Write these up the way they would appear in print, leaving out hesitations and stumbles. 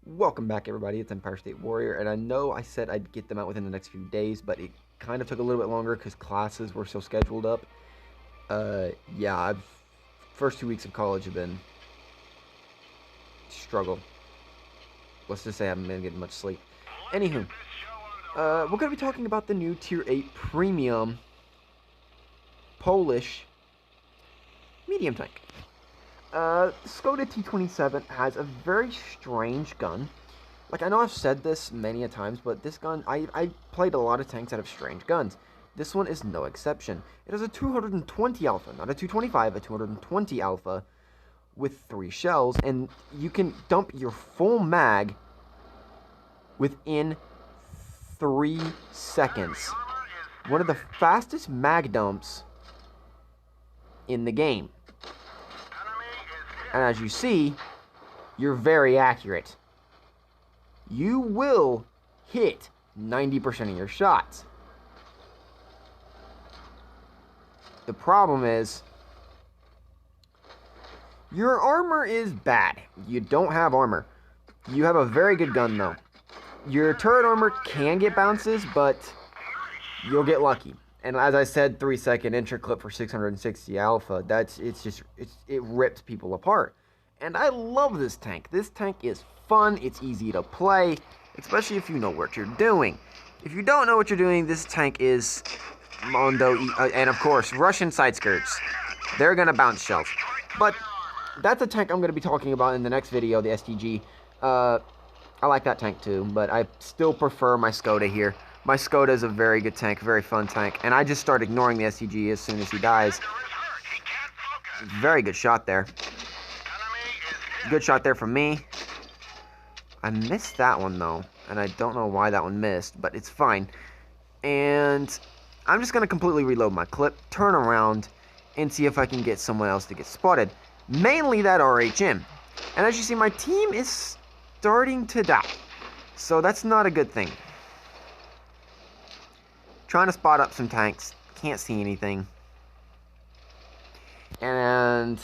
Welcome back, everybody. It's Empire State Warrior, and I know I said I'd get them out within the next few days, but it kind of took a little bit longer because classes were so scheduled up. Yeah, first 2 weeks of college have been struggle. Let's just say I haven't been getting much sleep. Anywho, we're gonna be talking about the new Tier 8 Premium Polish medium tank. Skoda T27 has a very strange gun. Like, I know I've said this many a times, but this gun, I played a lot of tanks that have strange guns. This one is no exception. It has a 220 alpha, not a 225, a 220 alpha with 3 shells, and you can dump your full mag within 3 seconds. One of the fastest mag dumps in the game. And as you see, you're very accurate. You will hit 90% of your shots. The problem is, your armor is bad. You don't have armor. You have a very good gun, though. Your turret armor can get bounces, but you'll get lucky. And as I said, 3-second intro clip for 660 alpha. It rips people apart. And I love this tank. This tank is fun. It's easy to play, especially if you know what you're doing. If you don't know what you're doing, this tank is Mondo, and of course, Russian side skirts. They're gonna bounce shells. But that's a tank I'm gonna be talking about in the next video, the STG. I like that tank too, but I still prefer my Skoda here. My Skoda is a very good tank, very fun tank, and I just start ignoring the STG as soon as he dies. Very good shot there. Good shot there from me. I missed that one though, and I don't know why that one missed, but it's fine. And I'm just going to completely reload my clip, turn around, and see if I can get someone else to get spotted. Mainly that RHM. And as you see, my team is starting to die. So that's not a good thing. Trying to spot up some tanks. Can't see anything. And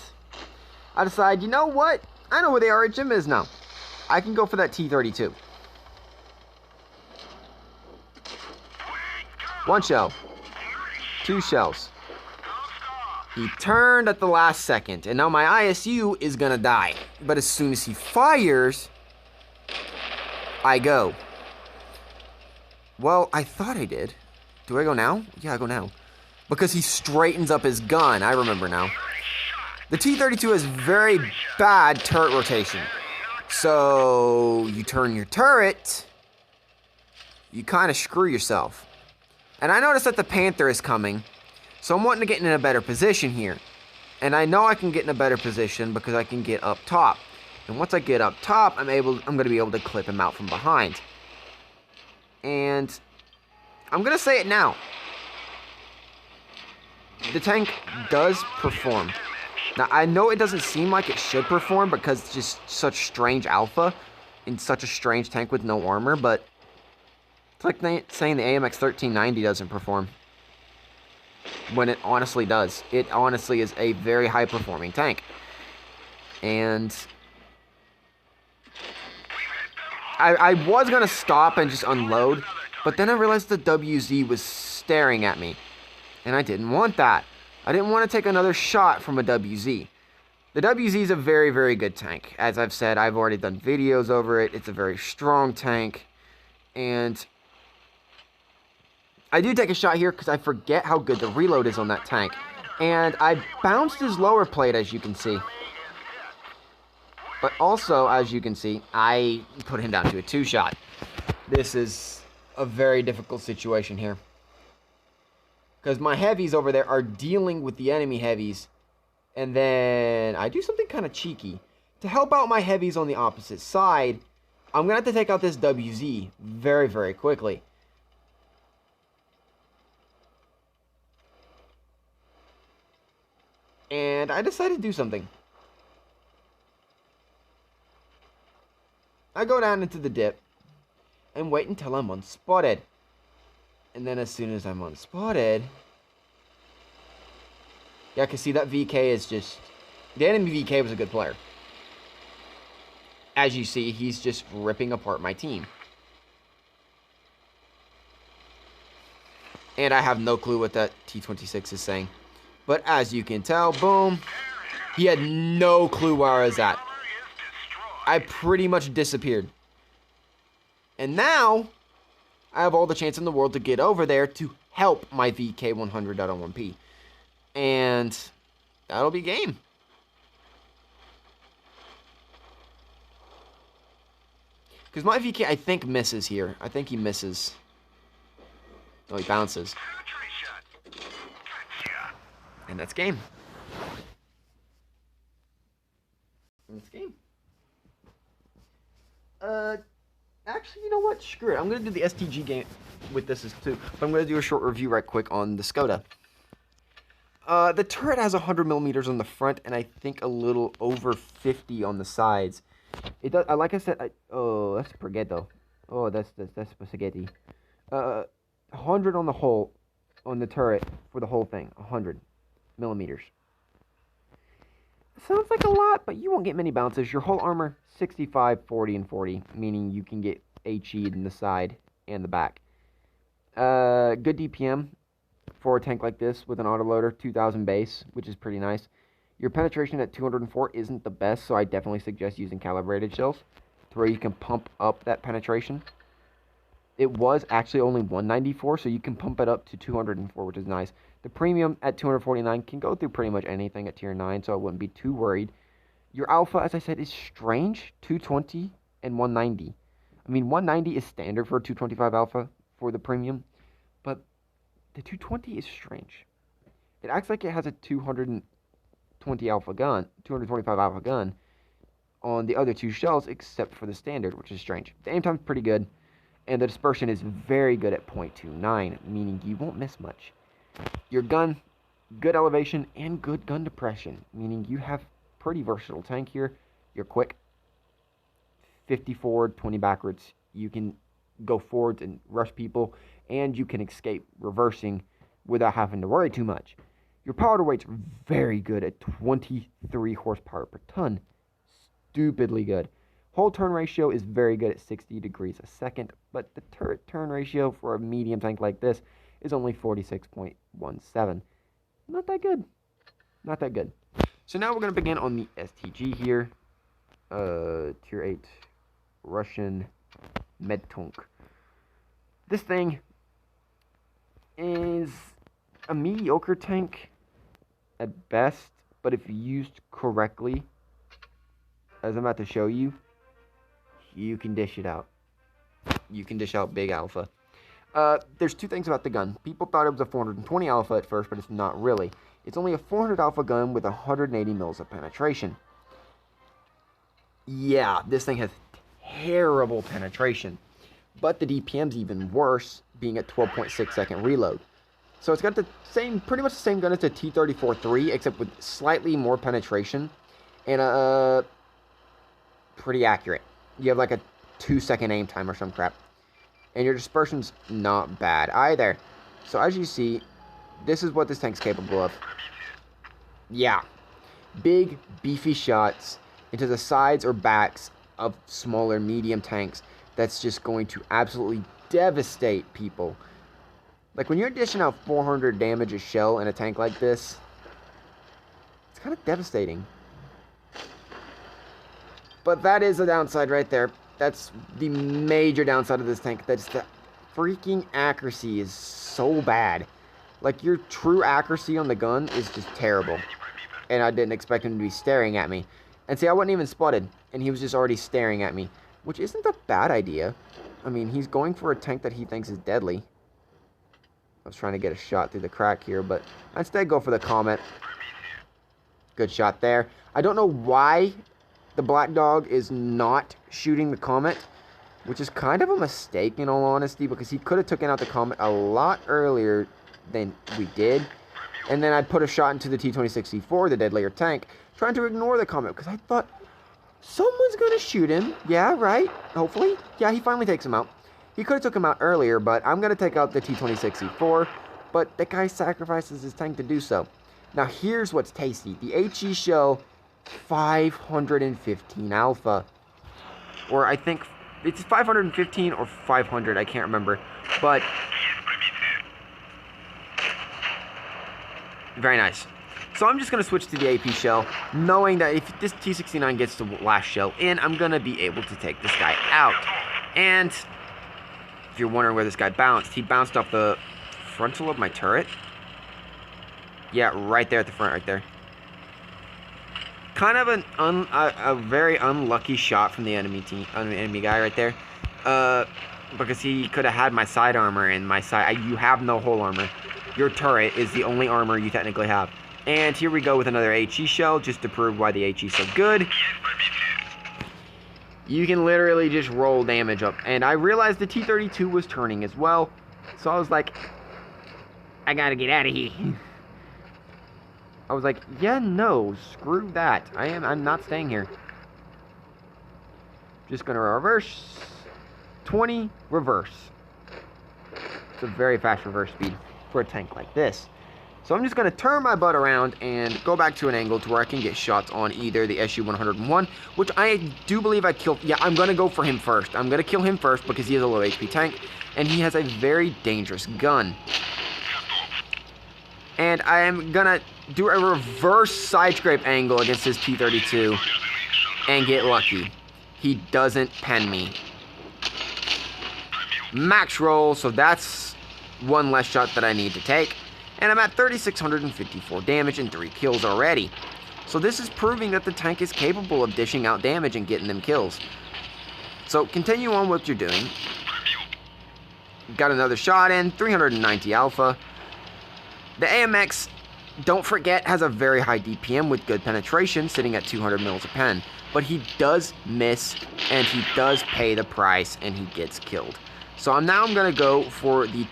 I decide, you know what? I know where the RHM is now. I can go for that T32. 1 shell. 2 shells. He turned at the last second, and now my ISU is gonna die. But as soon as he fires, I go. Well, I thought I did. Do I go now? Yeah, I go now. Because he straightens up his gun. I remember now. The T32 has very bad turret rotation. So, you turn your turret, you kind of screw yourself. And I noticed that the Panther is coming, so I'm wanting to get in a better position here. And I know I can get in a better position because I can get up top. And once I get up top, I'm going to be able to clip him out from behind. And I'm going to say it now. The tank does perform. Now, I know it doesn't seem like it should perform because it's just such strange alpha in such a strange tank with no armor, but it's like saying the AMX 1390 doesn't perform when it honestly does. It honestly is a very high-performing tank. And I was going to stop and just unload, but then I realized the WZ was staring at me, and I didn't want that. I didn't want to take another shot from a WZ. The WZ is a very, very good tank. As I've said, I've already done videos over it. It's a very strong tank. And I do take a shot here because I forget how good the reload is on that tank. And I bounced his lower plate, as you can see. But also, as you can see, I put him down to a 2-shot. This is a very difficult situation here. Because my heavies over there are dealing with the enemy heavies. And then I do something kind of cheeky. To help out my heavies on the opposite side, I'm going to have to take out this WZ very, very quickly. And I decided to do something. I go down into the dip and wait until I'm unspotted. And then as soon as I'm unspotted, yeah, I can see that VK is just, the enemy VK was a good player. As you see, he's just ripping apart my team. And I have no clue what that T-26 is saying. But as you can tell, boom, he had no clue where I was at. I pretty much disappeared. And now, I have all the chance in the world to get over there to help my VK100.01P. And that'll be game. Because my VK, I think, misses here. I think he misses. Oh, he bounces. And that's game. And that's game. Actually, you know what? Screw it. I'm going to do the STG game with this too. But I'm going to do a short review right quick on the Skoda. The turret has 100 millimeters on the front, and I think a little over 50 on the sides. It does. Like I said, oh, that's spaghetti. Oh, that's spaghetti. 100 on the whole, on the turret for the whole thing. 100 millimeters. Sounds like a lot, but you won't get many bounces. Your whole armor, 65, 40, and 40, meaning you can get HE'd in the side and the back. Good DPM for a tank like this with an autoloader, 2,000 base, which is pretty nice. Your penetration at 204 isn't the best, so I definitely suggest using calibrated shells to where you can pump up that penetration. It was actually only 194, so you can pump it up to 204, which is nice. The premium at 249 can go through pretty much anything at tier 9, so I wouldn't be too worried. Your alpha, as I said, is strange, 220 and 190. I mean, 190 is standard for a 225 alpha for the premium, but the 220 is strange. It acts like it has a 220 alpha gun, 225 alpha gun on the other two shells, except for the standard, which is strange. The aim time's pretty good, and the dispersion is very good at 0.29, meaning you won't miss much. Your gun, good elevation and good gun depression, meaning you have pretty versatile tank here. You're quick, 50 forward, 20 backwards. You can go forwards and rush people, and you can escape reversing without having to worry too much. Your power to weight's very good at 23 horsepower per ton. Stupidly good. Whole turn ratio is very good at 60 degrees a second, but the turret turn ratio for a medium tank like this is only 46.17. Not that good. Not that good. So now we're going to begin on the STG here. Tier 8 Russian Medtonk. This thing is a mediocre tank at best, but if used correctly, as I'm about to show you, you can dish it out. You can dish out big alpha. There's two things about the gun. People thought it was a 420 alpha at first, but it's not really. It's only a 400 alpha gun with 180 mils of penetration. Yeah, this thing has terrible penetration. But the DPM's even worse, being at 12.6 second reload. So it's got the same, pretty much the same gun as the T-34-3, except with slightly more penetration. And pretty accurate. You have like a 2-second aim time or some crap. And your dispersion's not bad either. So as you see, this is what this tank's capable of. Yeah. Big, beefy shots into the sides or backs of smaller, medium tanks. That's just going to absolutely devastate people. Like when you're dishing out 400 damage a shell in a tank like this, it's kind of devastating. But that is a downside right there. That's the major downside of this tank. That's the freaking accuracy is so bad. Like, your true accuracy on the gun is just terrible. And I didn't expect him to be staring at me. And see, I wasn't even spotted. And he was just already staring at me. Which isn't a bad idea. I mean, he's going for a tank that he thinks is deadly. I was trying to get a shot through the crack here, but I instead go for the Comet. Good shot there. I don't know why the Black Dog is not shooting the Comet, which is kind of a mistake in all honesty, because he could have taken out the Comet a lot earlier than we did. And then I put a shot into the T-26C4, the deadlier tank, trying to ignore the Comet, because I thought, someone's going to shoot him. Yeah, right? Hopefully. Yeah, he finally takes him out. He could have took him out earlier, but I'm going to take out the T-26C4, but the guy sacrifices his tank to do so. Now, here's what's tasty. The HE shell, 515 alpha. or I think it's 515 or 500, I can't remember, but very nice. So I'm just going to switch to the AP shell, knowing that if this T69 gets the last shell in, I'm going to be able to take this guy out. And if you're wondering where this guy bounced, he bounced off the frontal of my turret. Yeah, right there at the front, right there. Kind of a very unlucky shot from the enemy guy right there. Because he could have had my side armor, and you have no whole armor. Your turret is the only armor you technically have. And here we go with another HE shell, just to prove why the HE is so good. You can literally just roll damage up. And I realized the T-32 was turning as well. So I was like, I gotta get out of here. I was like, yeah, no, screw that. I'm not staying here. Just gonna reverse. 20, reverse. It's a very fast reverse speed for a tank like this. So I'm just going to turn my butt around and go back to an angle to where I can get shots on either the SU-101, which I do believe I killed. Yeah, I'm going to go for him first. I'm going to kill him first because he is a low HP tank, and he has a very dangerous gun. And I am going to do a reverse side scrape angle against his T-32 and get lucky. He doesn't pen me. Max roll, so that's one less shot that I need to take. And I'm at 3,654 damage and 3 kills already. So this is proving that the tank is capable of dishing out damage and getting them kills. So continue on what you're doing. Got another shot in, 390 alpha. The AMX, don't forget, has a very high DPM with good penetration, sitting at 200 mils a pen. But he does miss, and he does pay the price, and he gets killed. So I'm going to go for the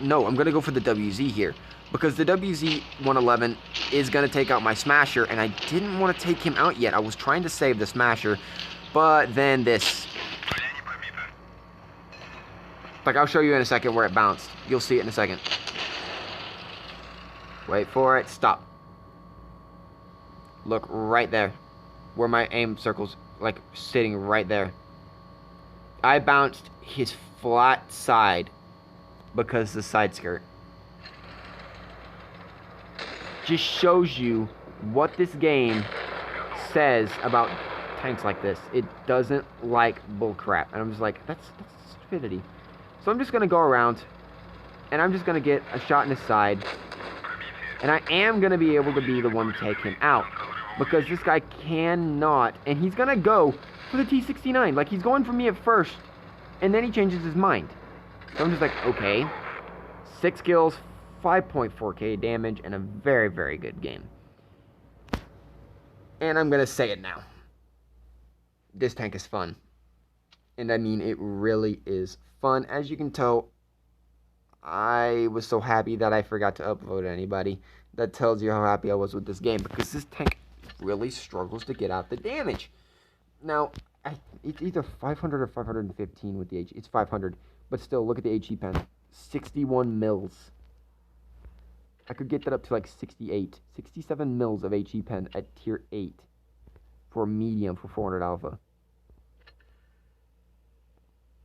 I'm going to go for the WZ here. Because the WZ-111 is going to take out my Smasher, and I didn't want to take him out yet. I was trying to save the Smasher, but then this. Like, I'll show you in a second where it bounced. You'll see it in a second. Wait for it. Stop. Look right there. Where my aim circle's, like, sitting right there. I bounced his flat side because the side skirt. Just shows you what this game says about tanks like this. It doesn't like bullcrap. And I'm just like, that's stupidity. So I'm just going to go around, and I'm just going to get a shot in his side. And I am going to be able to be the one to take him out. Because this guy cannot, and he's going to go for the T-69. Like, he's going for me at first, and then he changes his mind. So I'm just like, okay. 6 kills, 5.4k damage, and a very, very good game. And I'm going to say it now. This tank is fun. And I mean, it really is fun. As you can tell, I was so happy that I forgot to upload anybody. That tells you how happy I was with this game. Because this tank really struggles to get out the damage. Now, it's either 500 or 515 with the HE. It's 500. But still, look at the HE pen. 61 mils. I could get that up to like 68. 67 mils of HE pen at tier 8. For medium for 400 alpha.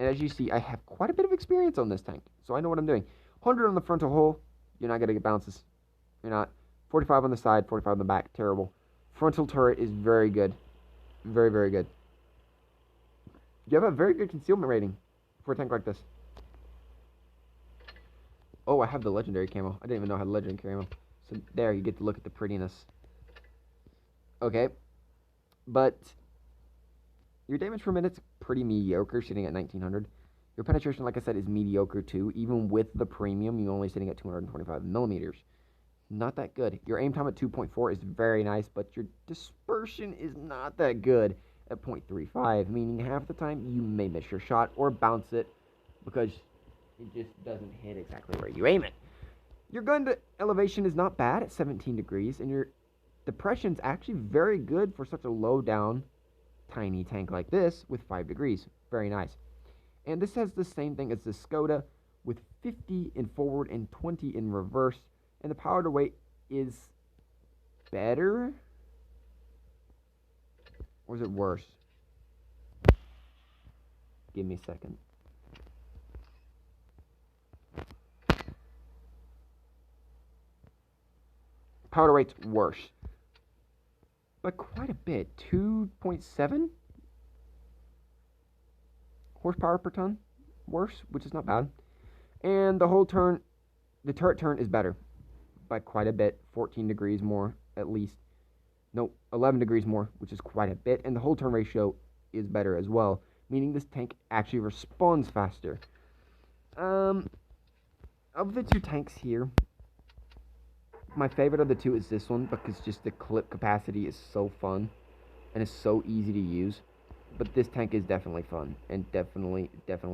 And as you see, I have quite a bit of experience on this tank. So I know what I'm doing. 100 on the frontal hull. You're not going to get bounces. You're not. 45 on the side, 45 on the back. Terrible. Frontal turret is very good. Very, very good. You have a very good concealment rating for a tank like this. Oh, I have the legendary camo. I didn't even know I had legendary camo. So there, you get to look at the prettiness. Okay. But your damage per minute's pretty mediocre, sitting at 1900. Your penetration, like I said, is mediocre too. Even with the premium, you're only sitting at 225 millimeters. Not that good. Your aim time at 2.4 is very nice, but your dispersion is not that good at 0.35, meaning half the time you may miss your shot or bounce it because it just doesn't hit exactly where you aim it. Your gun to elevation is not bad at 17 degrees, and your depression's actually very good for such a low down, tiny tank like this with 5 degrees. Very nice. And this has the same thing as the Skoda with 50 in forward and 20 in reverse. And the power to weight is better? Or is it worse? give me a second. Powder rate's worse. By quite a bit. 2.7 horsepower per ton. Worse, which is not bad. And the turret turn is better. By quite a bit. 14 degrees more, at least. No, 11 degrees more, which is quite a bit. And the hold turn ratio is better as well, meaning this tank actually responds faster. Of the two tanks here, my favorite of the two is this one because just the clip capacity is so fun and it's so easy to use. But this tank is definitely fun and definitely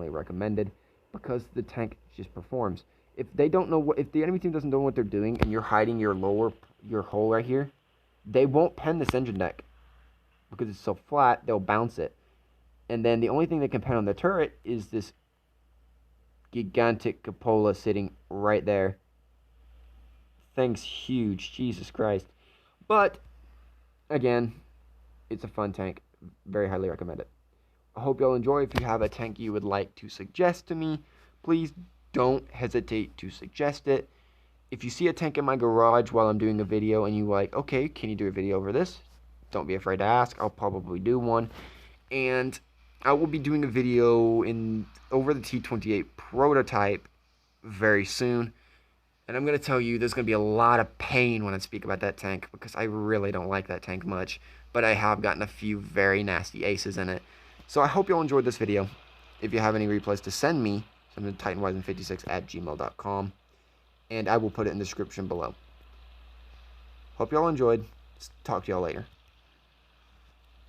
recommended because the tank just performs. If they don't know if the enemy team doesn't know what they're doing and you're hiding your hole right here, they won't pen this engine deck because it's so flat. They'll bounce it, and then the only thing they can pen on the turret is this gigantic cupola sitting right there. Thing's huge, Jesus Christ. But again, it's a fun tank. Very highly recommend it. I hope y'all enjoy. If you have a tank you would like to suggest to me, please don't hesitate to suggest it. If you see a tank in my garage while I'm doing a video and you like, okay, can you do a video over this? Don't be afraid to ask. I'll probably do one. And I will be doing a video over the T28 prototype very soon. And I'm going to tell you, there's going to be a lot of pain when I speak about that tank because I really don't like that tank much. But I have gotten a few very nasty aces in it. So I hope y'all enjoyed this video. If you have any replays to send me, send them to titanwisen56@gmail.com. And I will put it in the description below. Hope y'all enjoyed. Talk to y'all later.